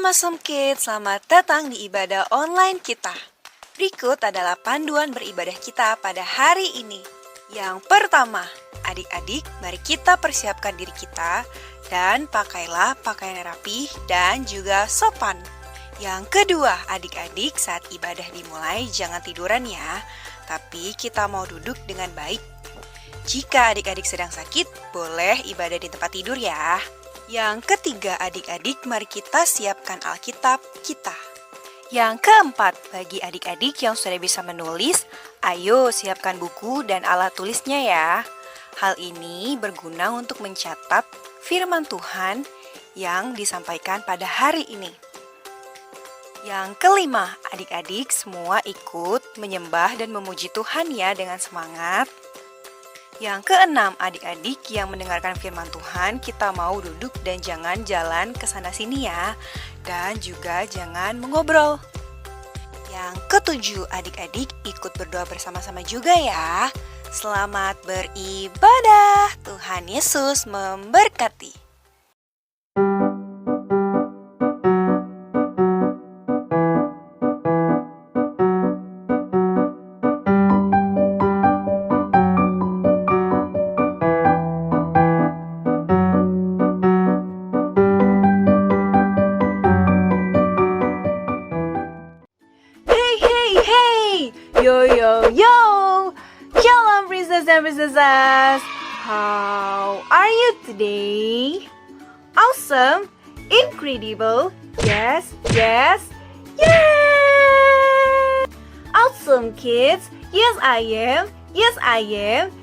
Shalom Awesome Kids, selamat datang di ibadah online kita. Berikut adalah panduan beribadah kita pada hari ini. Yang pertama, adik-adik, mari kita persiapkan diri kita dan pakailah pakaian rapi dan juga sopan. Yang kedua, adik-adik, saat ibadah dimulai jangan tiduran ya, tapi kita mau duduk dengan baik. Jika adik-adik sedang sakit, boleh ibadah di tempat tidur ya. Yang ketiga, adik-adik, mari kita siapkan Alkitab kita. Yang keempat, bagi adik-adik yang sudah bisa menulis, ayo siapkan buku dan alat tulisnya ya. Hal ini berguna untuk mencatat firman Tuhan yang disampaikan pada hari ini. Yang kelima, adik-adik semua ikut menyembah dan memuji Tuhan ya dengan semangat. Yang keenam, adik-adik yang mendengarkan firman Tuhan, kita mau duduk dan jangan jalan ke sana sini ya. Dan juga jangan mengobrol. Yang ketujuh, adik-adik ikut berdoa bersama-sama juga ya. Selamat beribadah. Tuhan Yesus memberkati. Yo! Shalom princess and princesses! How are you today? Awesome! Incredible! Yes! Awesome kids! Yes I am! Yes I am!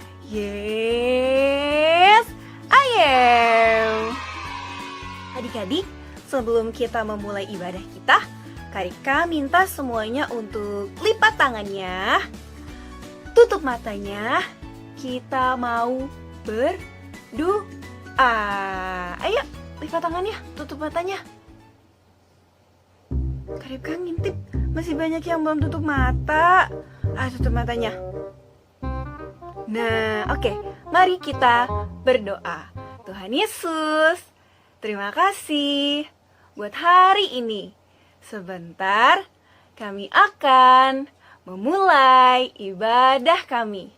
Adik-adik, sebelum kita memulai ibadah kita, Kak Rika minta semuanya untuk lipat tangannya, tutup matanya, kita mau berdoa. Ayo, lipat tangannya, tutup matanya. Kak Rika ngintip, masih banyak yang belum tutup mata. Tutup matanya. Nah, oke, mari kita berdoa. Tuhan Yesus, terima kasih buat hari ini. Sebentar, kami akan memulai ibadah kami.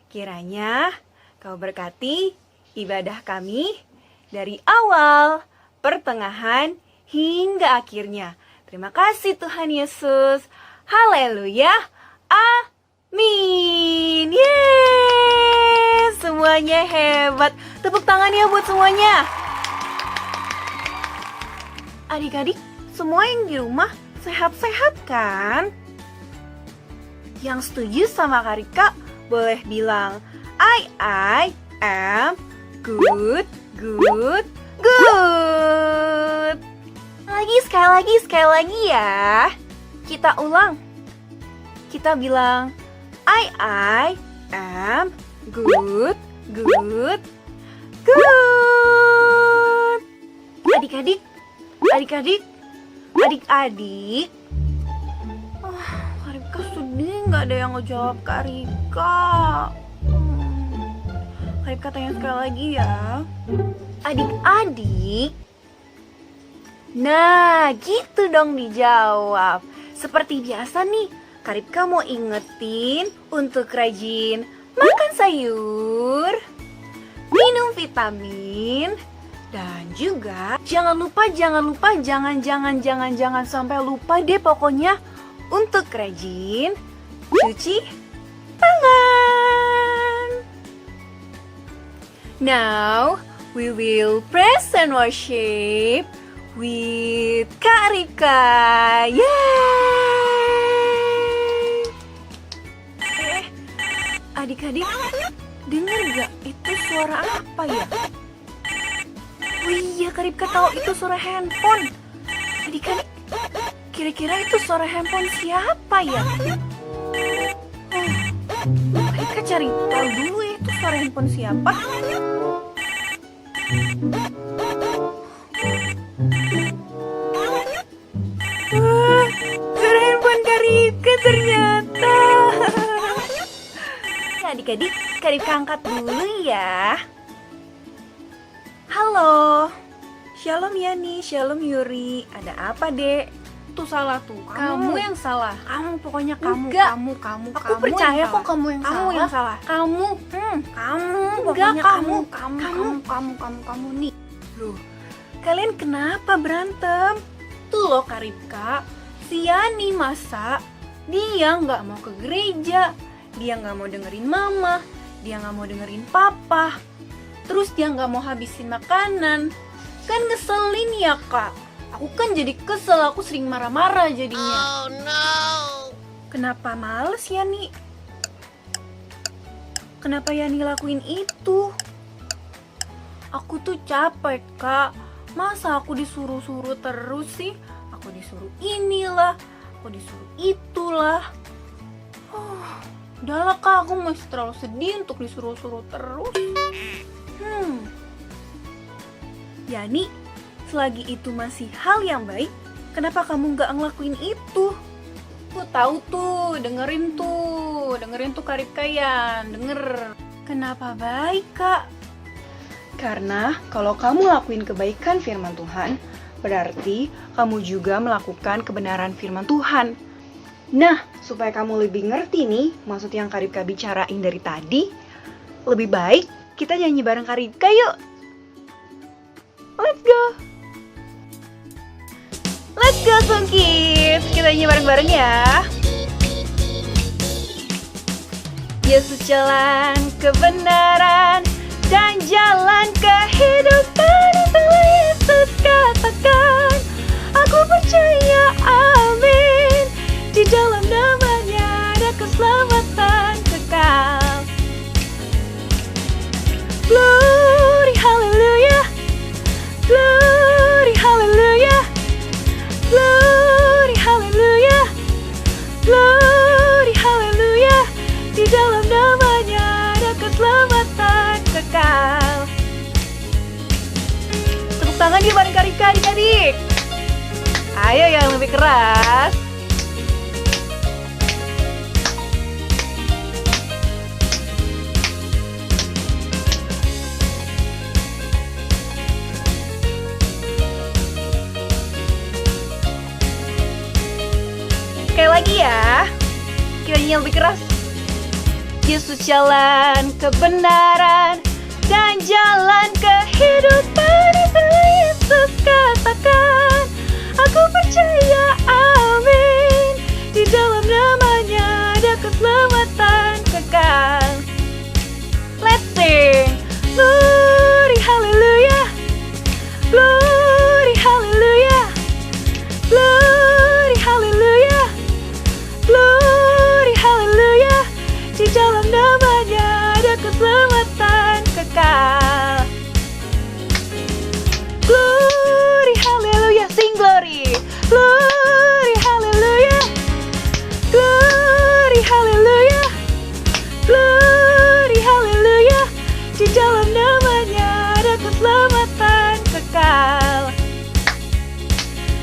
Kiranya Kau berkati ibadah kami dari awal, pertengahan, hingga akhirnya. Terima kasih Tuhan Yesus. Haleluya. Amin. Yeay, semuanya hebat. Tepuk tangan ya buat semuanya. Adik-adik, semua yang di rumah sehat-sehat kan? Yang setuju sama Kak Rika boleh bilang I am good. Sekali lagi ya. Kita ulang. Kita bilang I am good. Adik-adik, Kak Rika sedih gak ada yang ngejawab Kak Rika. Kak Rika tanya sekali lagi ya. Adik-adik, nah gitu dong dijawab. Seperti biasa nih, Kak Rika mau ingetin untuk rajin makan sayur, minum vitamin, dan juga jangan sampai lupa deh pokoknya untuk rajin cuci tangan. Now we will praise and worship with Kak Rika. Yeay! Adik-adik, dengar gak itu suara apa ya? Oh iya, Kak Rika tahu itu suara handphone. Adik-adik, kira-kira itu suara handphone siapa ya? Kak Rika cari tahu dulu ya itu suara handphone siapa. Suara handphone Kak Rika ternyata. Adik-adik, Kak Rika angkat dulu ya. Halo, Shalom Yani, shalom Yuri. Ada apa, Dek? Tuh salah tuh. Kamu yang salah. Kamu pokoknya kamu. Aku percaya kok kamu yang salah. Kamu yang salah. Kamu. Kamu. Enggak, Pokoknya kamu nih. Loh, kalian kenapa berantem? Tuh loh Karipka, si Yani masa dia nggak mau ke gereja, dia nggak mau dengerin mama, dia nggak mau dengerin papa, terus dia nggak mau habisin makanan. Kan ngeselin ya kak. Aku kan jadi kesel, aku sering marah-marah jadinya. Oh no. Kenapa males Yani? Kenapa Yani lakuin itu? Aku tuh capek kak. Masa aku disuruh-suruh terus sih? Aku disuruh inilah, aku disuruh itulah. Udahlah kak, aku masih terlalu sedih untuk disuruh-suruh terus. Yani, selagi itu masih hal yang baik, kenapa kamu nggak ngelakuin itu? Aku tahu tuh, dengerin tuh Karipka Yan, denger. Kenapa baik, Kak? Karena kalau kamu lakuin kebaikan firman Tuhan, berarti kamu juga melakukan kebenaran firman Tuhan. Nah, supaya kamu lebih ngerti nih maksud yang Karipka bicarain dari tadi, lebih baik kita nyanyi bareng Karipka yuk. Let's go! Let's go Song Kids! Kita nyanyi bareng-bareng ya. Yesus jalan kebenaran dan jalan kehidupan, itulah Yesus katakan. Aku percaya, amin. Di dalam namanya ada keselamatan kekal. Glory, haleluya. Glory, haleluya. Glory, haleluya. Glory, haleluya. Di dalam namanya ada keselamatan kekal. Tepuk tangan di bareng Karipka adik-adik. Ayo yang lebih keras. Sekali lagi ya. Kita nyanyi lebih keras. Yesus jalan kebenaran dan jalan kehidupan, itulah Yesus katakan. Aku percaya, amin. Di dalam namanya ada keselamatan kekal. Let's sing. Glory, haleluya. Glory, haleluya. Glory, haleluya. Glory, haleluya. Di dalam namanya ada keselamatan kekal. Glory, haleluya. Sing glory. Glory, haleluya. Glory, haleluya. Glory, haleluya. Di dalam namanya ada keselamatan kekal.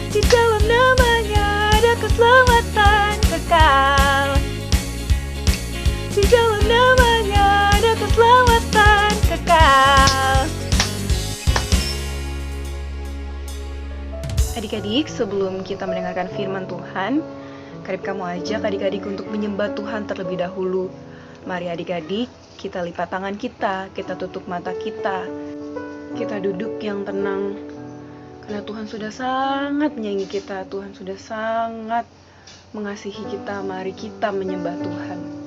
Di dalam namanya ada keselamatan kekal. Di dalam namanya ada keselamatan kekal. Adik-adik, sebelum kita mendengarkan firman Tuhan, Karipka mau ajak adik-adik untuk menyembah Tuhan terlebih dahulu. Mari adik-adik, kita lipat tangan kita tutup mata kita duduk yang tenang. Karena Tuhan sudah sangat menyayangi kita, Tuhan sudah sangat mengasihi kita. Mari kita menyembah Tuhan.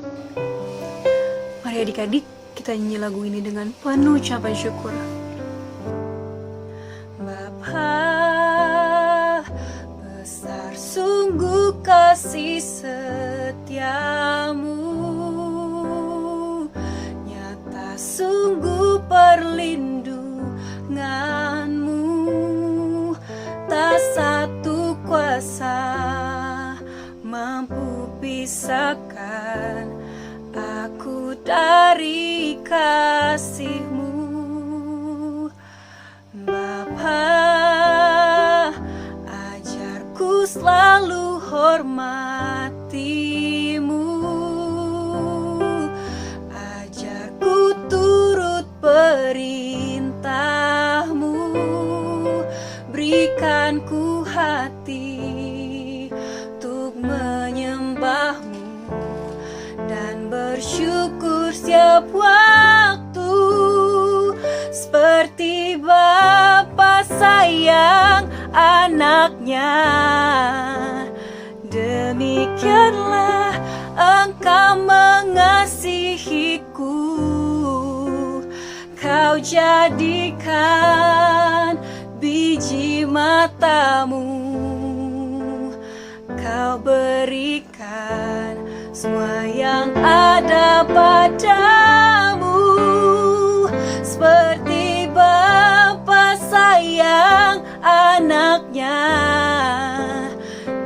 Mari adik-adik, kita nyanyi lagu ini dengan penuh ucapan syukur. Bapa, besar sungguh kasih setiamu, nyata sungguh perlindunganmu, tak satu kuasa mampu pisahkan aku dari kasih-Mu. Bapa, ajarku selalu hormati-Mu, ajarku turut perintah-Mu, bersyukur setiap waktu, seperti Bapa sayang anaknya. Demikianlah Engkau mengasihiku. Kau jadikan biji matamu, Kau berikan semua yang ada padamu, seperti Bapa sayang anaknya.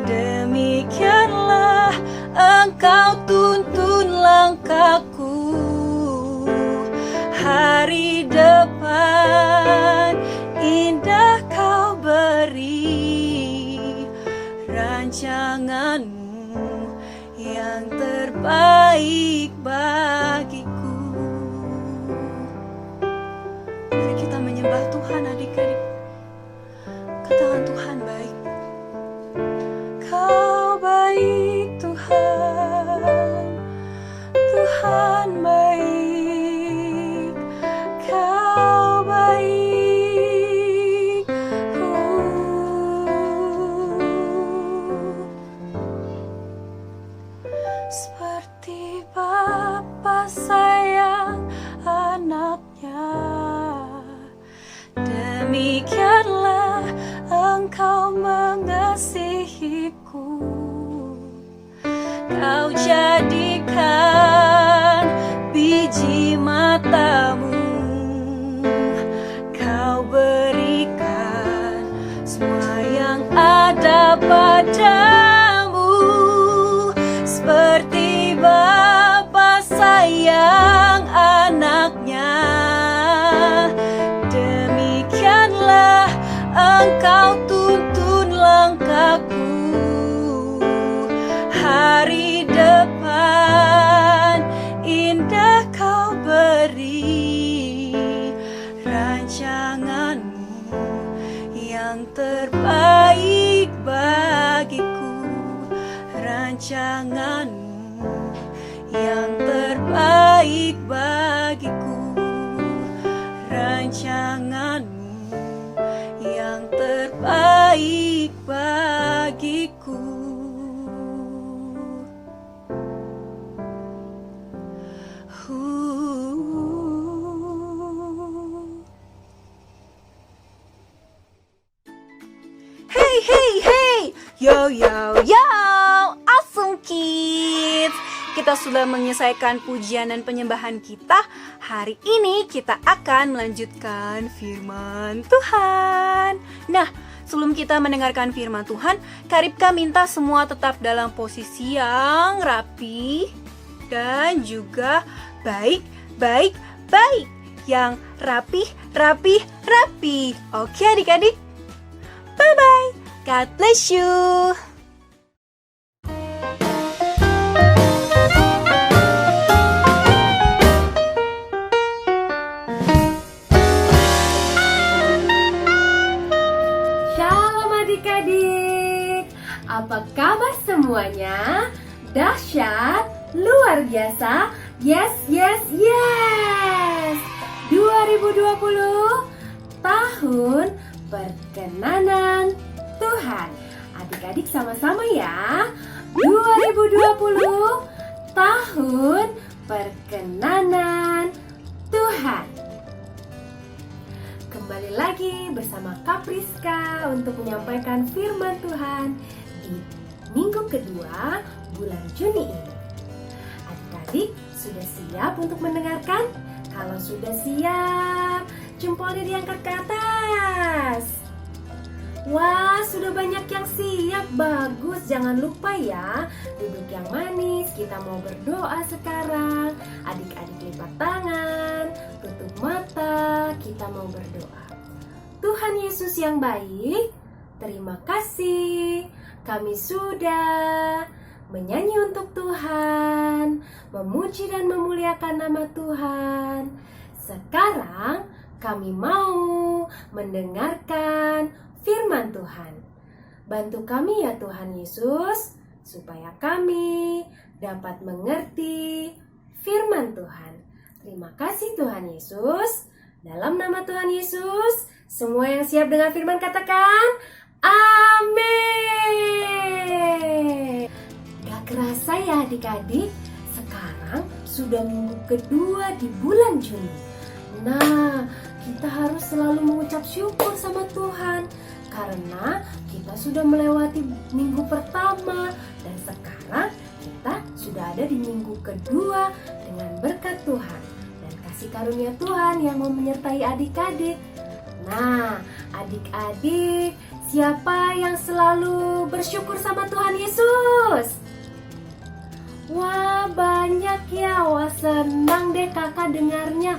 Demikianlah Engkau tuntun langkahku. Hari depan indah Kau beri, rancanganmu yang terbaik bagiku. Mari kita menyembah Tuhan adik-adik. Katakan Tuhan baik. Kau baik Tuhan, Tuhan baik, Kau baik. Seperti Bapa sayang anaknya, demikianlah Engkau mengasihiku. Kau jadikan biji matamu, Kau berikan semua yang ada padamu, seperti Bapa sayang anaknya. Demikianlah Engkau tuntun langkahku. Hari depan indah Kau beri, rancanganmu yang terbaik bagiku. Rancanganmu yang terbaik bagiku. Rancanganmu yang terbaik bagiku. Hey, hey, hey, yo, yo, yo, awesome kids. Kita sudah menyelesaikan pujian dan penyembahan kita. Hari ini kita akan melanjutkan firman Tuhan. Nah, sebelum kita mendengarkan firman Tuhan, Karipka minta semua tetap dalam posisi yang rapi dan juga baik. Yang rapi. Oke adik-adik? Bye-bye. God bless you. Shalom adik-adik. Apa kabar semuanya? Dahsyat, luar biasa. Yes. 2020 tahun perkenanan Tuhan. Adik-adik sama-sama ya. 2020 tahun perkenanan Tuhan. Kembali lagi bersama Kak Priska untuk menyampaikan firman Tuhan di minggu kedua bulan Juni ini. Adik-adik sudah siap untuk mendengarkan? Kalau sudah siap, jempolnya diangkat ke atas. Wah, sudah banyak yang siap. Bagus, jangan lupa ya, duduk yang manis. Kita mau berdoa sekarang. Adik-adik lipat tangan, tutup mata, kita mau berdoa. Tuhan Yesus yang baik, terima kasih. Kami sudah menyanyi untuk Tuhan, memuji dan memuliakan nama Tuhan. Sekarang kami mau mendengarkan firman Tuhan. Bantu kami ya Tuhan Yesus, supaya kami dapat mengerti firman Tuhan. Terima kasih Tuhan Yesus. Dalam nama Tuhan Yesus, semua yang siap dengan firman katakan, amin. Gak kerasa ya adik-adik, sekarang sudah minggu kedua di bulan Juni. Nah, kita harus selalu mengucap syukur sama Tuhan karena kita sudah melewati minggu pertama dan sekarang kita sudah ada di minggu kedua dengan berkat Tuhan dan kasih karunia Tuhan yang mau menyertai adik-adik. Nah, adik-adik, siapa yang selalu bersyukur sama Tuhan Yesus? Wah, banyak ya. Wah, senang deh kakak dengarnya.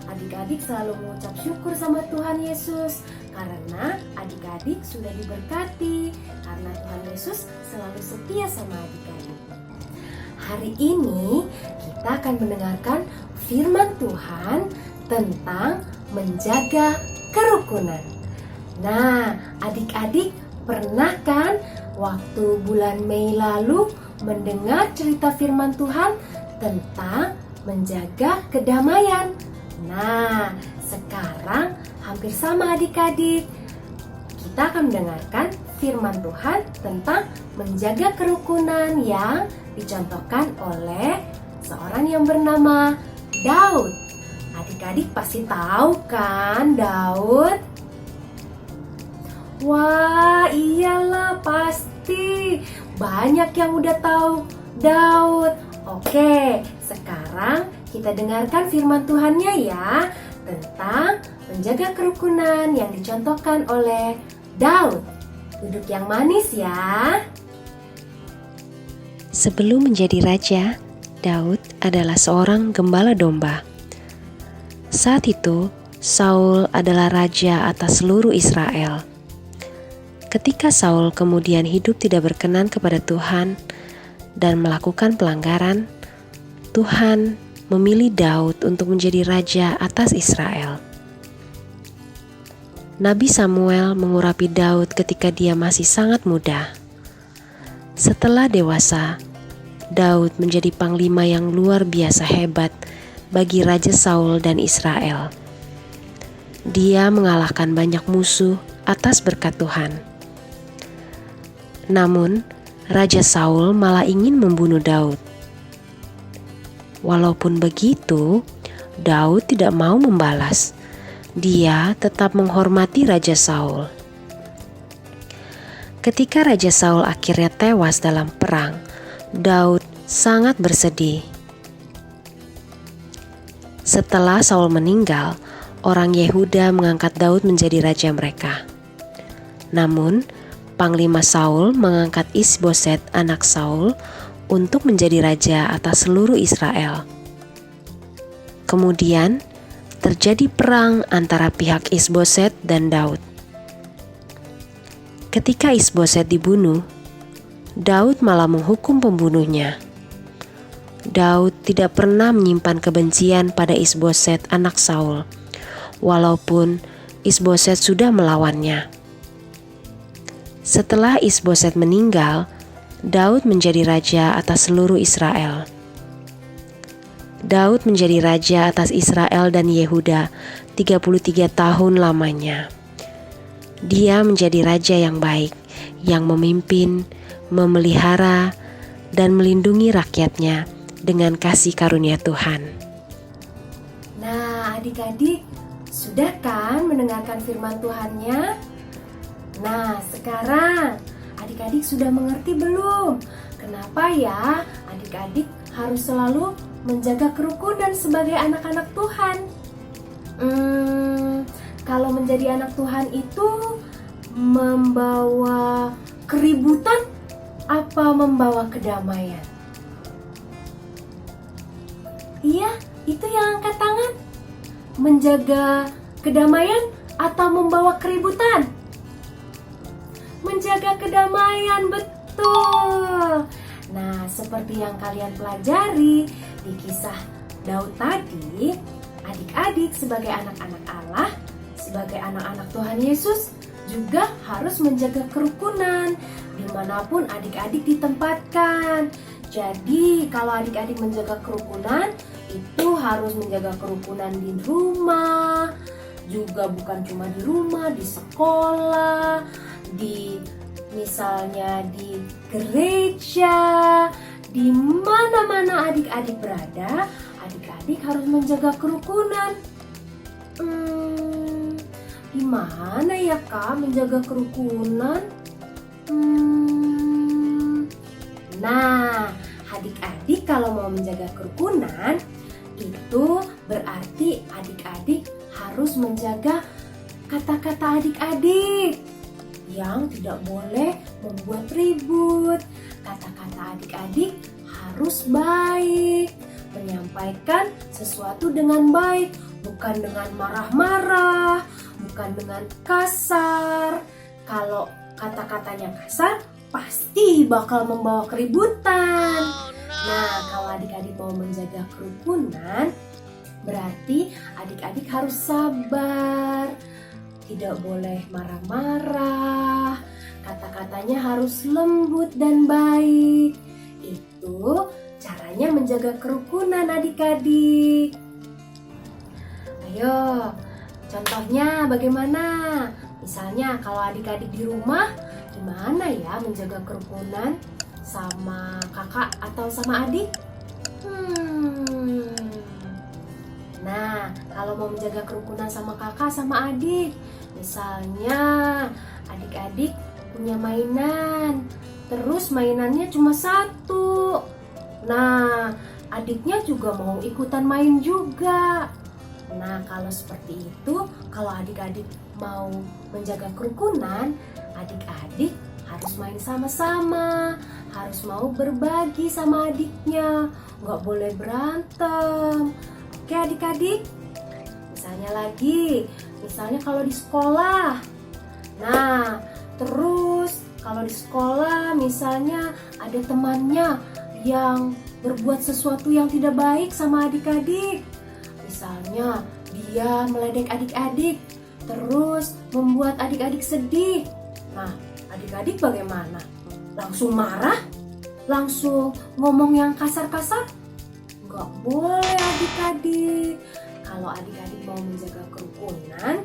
Adik-adik selalu mengucap syukur sama Tuhan Yesus karena adik-adik sudah diberkati karena Tuhan Yesus selalu setia sama adik-adik. Hari ini kita akan mendengarkan firman Tuhan tentang menjaga kerukunan. Nah, adik-adik pernah kan waktu bulan Mei lalu mendengar cerita firman Tuhan tentang menjaga kedamaian? Nah, sekarang hampir sama adik-adik. Kita akan mendengarkan firman Tuhan tentang menjaga kerukunan yang dicontohkan oleh seorang yang bernama Daud. Adik-adik pasti tahu kan Daud? Wah, iyalah pasti. Banyak yang udah tahu Daud. Oke, sekarang kita dengarkan firman Tuhannya ya tentang menjaga kerukunan yang dicontohkan oleh Daud. Duduk yang manis ya. Sebelum menjadi raja, Daud adalah seorang gembala domba. Saat itu, Saul adalah raja atas seluruh Israel. Ketika Saul kemudian hidup tidak berkenan kepada Tuhan dan melakukan pelanggaran, Tuhan memilih Daud untuk menjadi raja atas Israel. Nabi Samuel mengurapi Daud ketika dia masih sangat muda. Setelah dewasa, Daud menjadi panglima yang luar biasa hebat bagi Raja Saul dan Israel. Dia mengalahkan banyak musuh atas berkat Tuhan. Namun, Raja Saul malah ingin membunuh Daud. Walaupun begitu, Daud tidak mau membalas. Dia tetap menghormati Raja Saul. Ketika Raja Saul akhirnya tewas dalam perang, Daud sangat bersedih. Setelah Saul meninggal, orang Yehuda mengangkat Daud menjadi raja mereka. Namun, Panglima Saul mengangkat Isboset anak Saul untuk menjadi raja atas seluruh Israel. Kemudian terjadi perang antara pihak Isboset dan Daud. Ketika Isboset dibunuh, Daud malah menghukum pembunuhnya. Daud tidak pernah menyimpan kebencian pada Isboset anak Saul, walaupun Isboset sudah melawannya. Setelah Isboset meninggal, Daud menjadi raja atas seluruh Israel. Daud menjadi raja atas Israel dan Yehuda 33 tahun lamanya. Dia menjadi raja yang baik, yang memimpin, memelihara, dan melindungi rakyatnya dengan kasih karunia Tuhan. Nah, adik-adik, sudah kan mendengarkan firman Tuhannya? Nah, sekarang adik-adik sudah mengerti belum? Kenapa ya adik-adik harus selalu menjaga kerukunan sebagai anak-anak Tuhan? Kalau menjadi anak Tuhan itu membawa keributan apa membawa kedamaian? Iya, itu yang angkat tangan. Menjaga kedamaian atau membawa keributan? Menjaga kedamaian, betul. Nah, seperti yang kalian pelajari di kisah Daud tadi, adik-adik sebagai anak-anak Allah, sebagai anak-anak Tuhan Yesus juga harus menjaga kerukunan dimanapun adik-adik ditempatkan. Jadi kalau adik-adik menjaga kerukunan, itu harus menjaga kerukunan di rumah, juga bukan cuma di rumah, di sekolah, misalnya di gereja, di mana-mana adik-adik berada, adik-adik harus menjaga kerukunan. Gimana ya Kak menjaga kerukunan? Nah, adik-adik kalau mau menjaga kerukunan, itu berarti adik-adik harus menjaga kata-kata adik-adik yang tidak boleh membuat ribut. Kata-kata adik-adik harus baik, menyampaikan sesuatu dengan baik, bukan dengan marah-marah, bukan dengan kasar. Kalau kata-katanya kasar, pasti bakal membawa keributan. Nah, kalau adik-adik mau menjaga kerukunan, berarti adik-adik harus sabar, tidak boleh marah-marah, kata-katanya harus lembut dan baik. Itu caranya menjaga kerukunan adik-adik. Ayo, contohnya bagaimana? Misalnya kalau adik-adik di rumah, gimana ya menjaga kerukunan sama kakak atau sama adik? Nah, kalau mau menjaga kerukunan sama kakak sama adik, misalnya adik-adik punya mainan, terus mainannya cuma satu. Nah, adiknya juga mau ikutan main juga. Nah, kalau seperti itu, kalau adik-adik mau menjaga kerukunan, adik-adik harus main sama-sama, harus mau berbagi sama adiknya, nggak boleh berantem. Oke adik-adik? Misalnya kalau di sekolah. Nah, terus kalau di sekolah misalnya ada temannya yang berbuat sesuatu yang tidak baik sama adik-adik. Misalnya dia meledek adik-adik, terus membuat adik-adik sedih. Nah, adik-adik bagaimana? Langsung marah? Langsung ngomong yang kasar-kasar? Nggak boleh adik-adik. Kalau adik-adik mau menjaga kerukunan,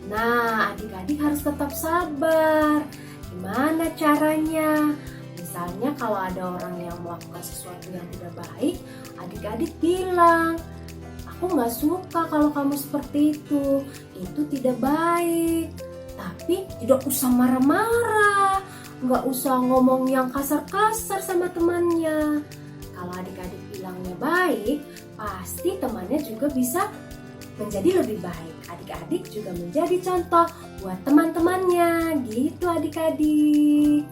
nah adik-adik harus tetap sabar. Gimana caranya? Misalnya kalau ada orang yang melakukan sesuatu yang tidak baik, adik-adik bilang, aku nggak suka kalau kamu seperti itu tidak baik. Tapi tidak usah marah-marah, nggak usah ngomong yang kasar-kasar sama temannya. Kalau adik-adik bilangnya baik, pasti temannya juga bisa menjadi lebih baik. Adik-adik juga menjadi contoh buat teman-temannya, gitu adik-adik.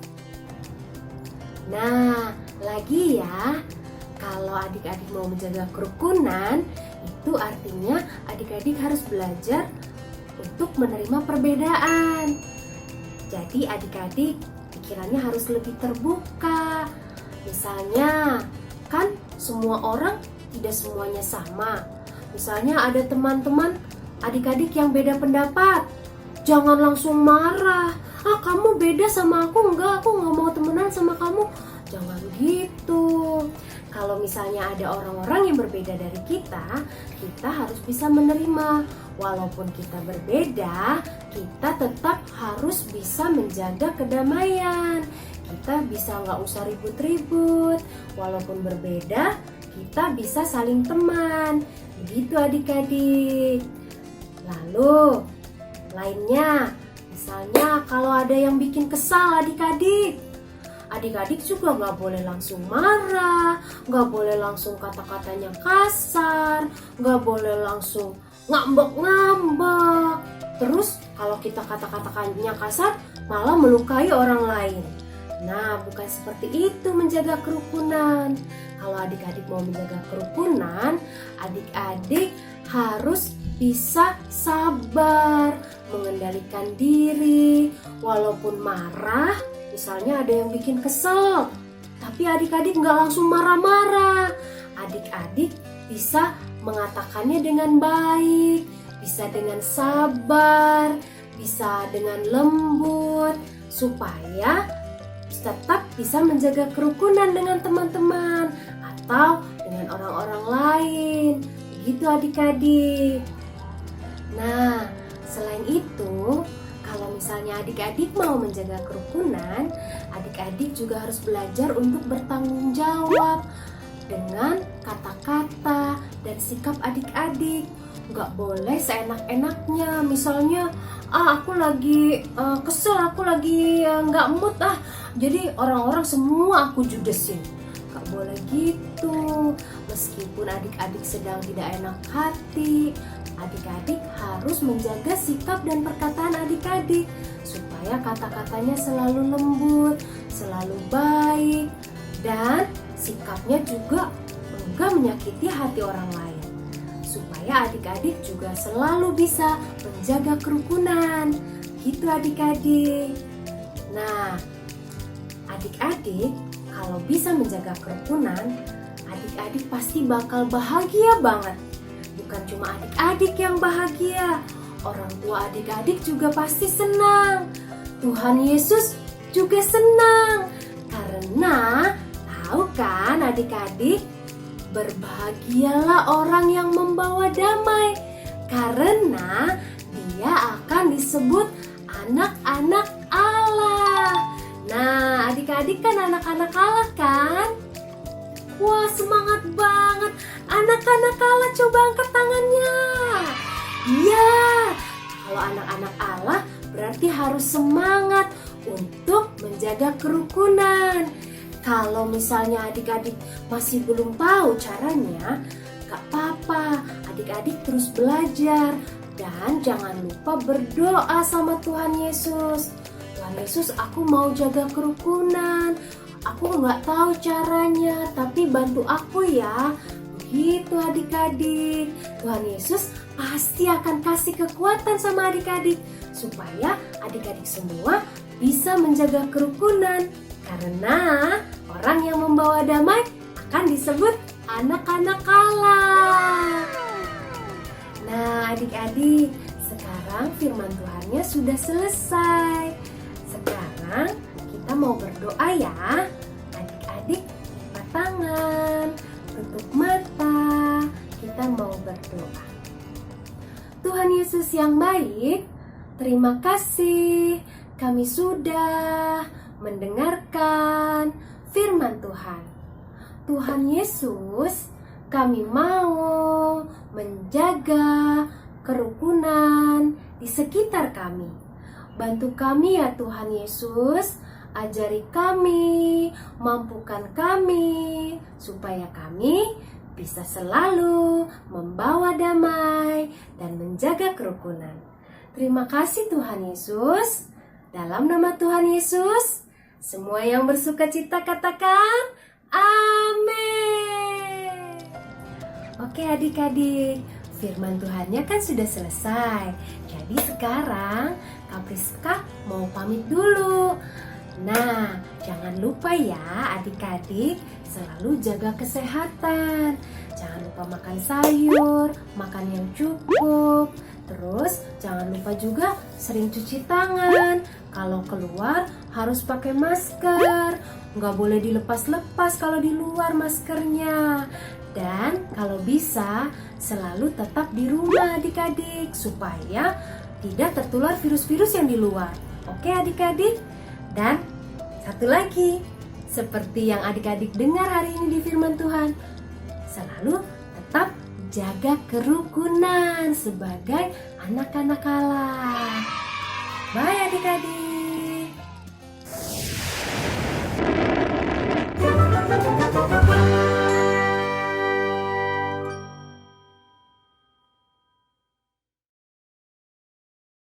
Nah, lagi ya, kalau adik-adik mau menjaga kerukunan, itu artinya adik-adik harus belajar untuk menerima perbedaan. Jadi adik-adik pikirannya harus lebih terbuka. Misalnya, kan semua orang tidak semuanya sama. Misalnya ada teman-teman adik-adik yang beda pendapat, jangan langsung marah. Kamu beda sama aku, enggak, aku nggak mau temenan sama kamu. Jangan gitu. Kalau misalnya ada orang-orang yang berbeda dari kita harus bisa menerima. Walaupun kita berbeda, kita tetap harus bisa menjaga kedamaian. Kita bisa nggak usah ribut-ribut. Walaupun berbeda, kita bisa saling teman. Begitu adik-adik. Lalu, lainnya, misalnya kalau ada yang bikin kesal adik-adik, adik-adik juga nggak boleh langsung marah, nggak boleh langsung kata-katanya kasar, nggak boleh langsung ngambek-ngambek. Terus kalau kita kata-katanya kasar, malah melukai orang lain. Nah, bukan seperti itu menjaga kerukunan. Kalau adik-adik mau menjaga kerukunan, adik-adik harus bisa sabar, mengendalikan diri, walaupun marah. Misalnya ada yang bikin kesel, tapi adik-adik nggak langsung marah-marah. Adik-adik bisa mengatakannya dengan baik, bisa dengan sabar, bisa dengan lembut, supaya tetap bisa menjaga kerukunan dengan teman-teman atau dengan orang-orang lain. Begitu adik-adik. Nah, selain itu, kalau misalnya adik-adik mau menjaga kerukunan, adik-adik juga harus belajar untuk bertanggung jawab dengan kata-kata dan sikap adik-adik. Nggak boleh seenak-enaknya. Misalnya, aku lagi kesel, aku lagi nggak mood jadi orang-orang semua aku judesin. Nggak boleh gitu. Meskipun adik-adik sedang tidak enak hati, adik-adik harus menjaga sikap dan perkataan adik-adik supaya kata-katanya selalu lembut, selalu baik, dan sikapnya juga enggak menyakiti hati orang lain. Supaya adik-adik juga selalu bisa menjaga kerukunan. Gitu adik-adik. Nah, adik-adik kalau bisa menjaga kerukunan, adik-adik pasti bakal bahagia banget. Bukan cuma adik-adik yang bahagia, orang tua adik-adik juga pasti senang. Tuhan Yesus juga senang. Karena tahu kan adik-adik, berbahagialah orang yang membawa damai, karena dia akan disebut anak-anak Allah. Nah, adik-adik kan anak-anak Allah kan? Wah, semangat banget. Anak-anak Allah, coba angkat tangannya. Iya, kalau anak-anak Allah berarti harus semangat untuk menjaga kerukunan. Kalau misalnya adik-adik masih belum tahu caranya, gak apa-apa, adik-adik terus belajar. Dan jangan lupa berdoa sama Tuhan Yesus. Tuhan Yesus, aku mau jaga kerukunan. Aku gak tahu caranya, tapi bantu aku ya. Begitu adik-adik. Tuhan Yesus pasti akan kasih kekuatan sama adik-adik, supaya adik-adik semua bisa menjaga kerukunan. Karena orang yang membawa damai akan disebut anak-anak Allah. Nah adik-adik, sekarang firman Tuhannya sudah selesai. Sekarang kita mau berdoa ya. Adik-adik lipat tangan, tutup mata, kita mau berdoa. Tuhan Yesus yang baik, terima kasih kami sudah mendengarkan firman Tuhan. Tuhan Yesus, kami mau menjaga kerukunan di sekitar kami. Bantu kami ya Tuhan Yesus, ajari kami, mampukan kami, supaya kami bisa selalu membawa damai dan menjaga kerukunan. Terima kasih Tuhan Yesus. Dalam nama Tuhan Yesus, semua yang bersuka cita katakan amin. Oke adik-adik, firman Tuhannya kan sudah selesai. Jadi sekarang Kak Priska mau pamit dulu. Nah, jangan lupa ya adik-adik selalu jaga kesehatan. Jangan lupa makan sayur, makan yang cukup. Terus jangan lupa juga sering cuci tangan. Kalau keluar harus pakai masker. Nggak boleh dilepas-lepas kalau di luar maskernya. Dan kalau bisa selalu tetap di rumah adik-adik, supaya tidak tertular virus-virus yang di luar. Oke adik-adik? Dan satu lagi, seperti yang adik-adik dengar hari ini di firman Tuhan, selalu tetap jaga kerukunan sebagai anak-anak Allah. Bye adik-adik.